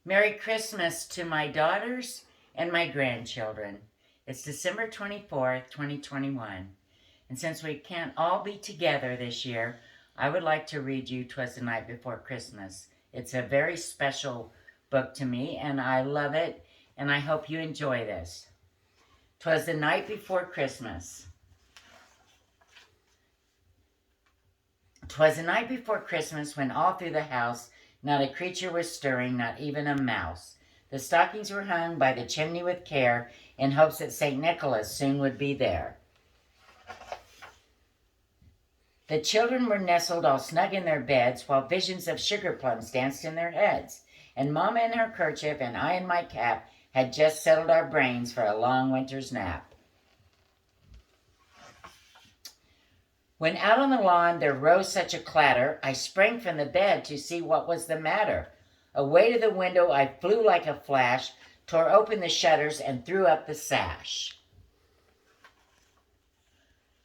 Merry Christmas to my daughters and my grandchildren. It's December 24th, 2021. And since we can't all be together this year, I would like to read you Twas the Night Before Christmas. It's a very special book to me, and I love it, and I hope you enjoy this. 'Twas the night before Christmas. 'Twas the night before Christmas when all through the house not a creature was stirring, not even a mouse. The stockings were hung by the chimney with care, in hopes that St. Nicholas soon would be there. The children were nestled all snug in their beds, while visions of sugar plums danced in their heads. And Mama in her kerchief and I in my cap had just settled our brains for a long winter's nap. When out on the lawn there rose such a clatter, I sprang from the bed to see what was the matter. Away to the window I flew like a flash, tore open the shutters and threw up the sash.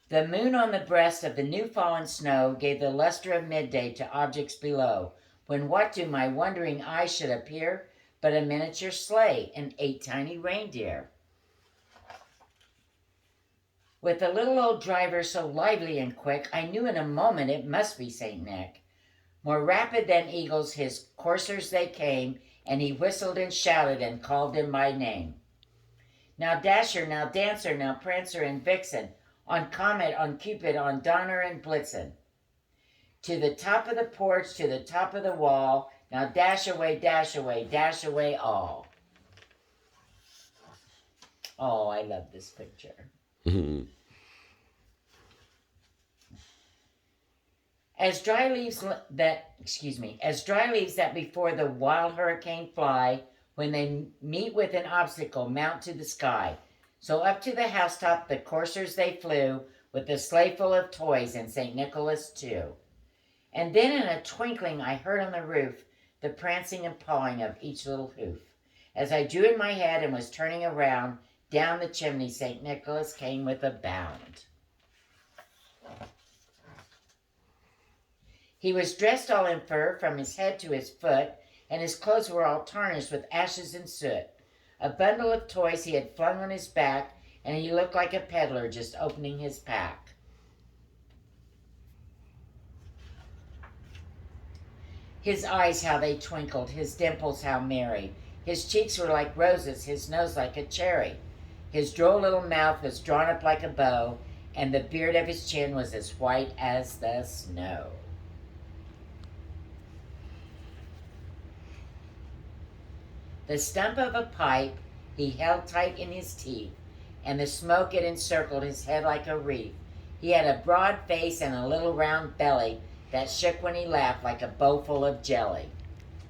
The moon on the breast of the new-fallen snow gave the luster of midday to objects below, when what to my wondering eyes should appear but a miniature sleigh and 8 tiny reindeer. With the little old driver so lively and quick, I knew in a moment it must be St. Nick. More rapid than eagles his coursers they came, and he whistled and shouted and called them by name. Now Dasher, now Dancer, now Prancer and Vixen, on Comet, on Cupid, on Donner and Blitzen. To the top of the porch, to the top of the wall, now dash away, dash away, dash away all. Oh, I love this picture. As dry leaves that before the wild hurricane fly, when they meet with an obstacle, mount to the sky. So up to the housetop the coursers they flew, with the sleigh full of toys and St. Nicholas too. And then in a twinkling I heard on the roof the prancing and pawing of each little hoof. As I drew in my head and was turning around, down the chimney St. Nicholas came with a bound. He was dressed all in fur from his head to his foot, and his clothes were all tarnished with ashes and soot. A bundle of toys he had flung on his back, and he looked like a peddler just opening his pack. His eyes, how they twinkled, his dimples, how merry. His cheeks were like roses, his nose like a cherry. His droll little mouth was drawn up like a bow, and the beard of his chin was as white as the snow. The stump of a pipe he held tight in his teeth, and the smoke it encircled his head like a wreath. He had a broad face and a little round belly that shook when he laughed like a bowl full of jelly.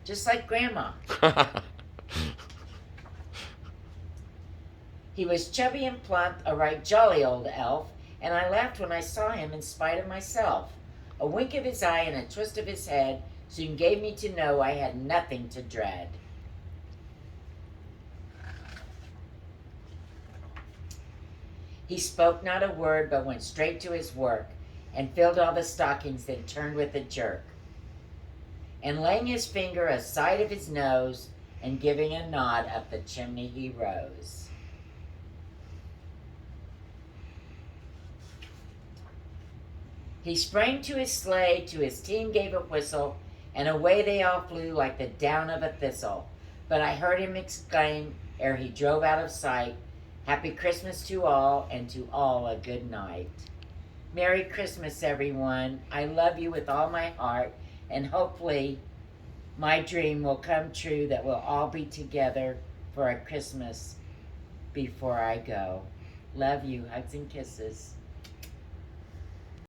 Just like Grandma. He was chubby and plump, a right jolly old elf, and I laughed when I saw him in spite of myself. A wink of his eye and a twist of his head soon gave me to know I had nothing to dread. He spoke not a word, but went straight to his work, and filled all the stockings, then turned with a jerk. And laying his finger aside of his nose, and giving a nod, up the chimney he rose. He sprang to his sleigh, to his team gave a whistle, and away they all flew like the down of a thistle. But I heard him exclaim, ere he drove out of sight, Happy Christmas to all, and to all a good night. Merry Christmas, everyone. I love you with all my heart, and hopefully my dream will come true that we'll all be together for a Christmas before I go. Love you. Hugs and kisses.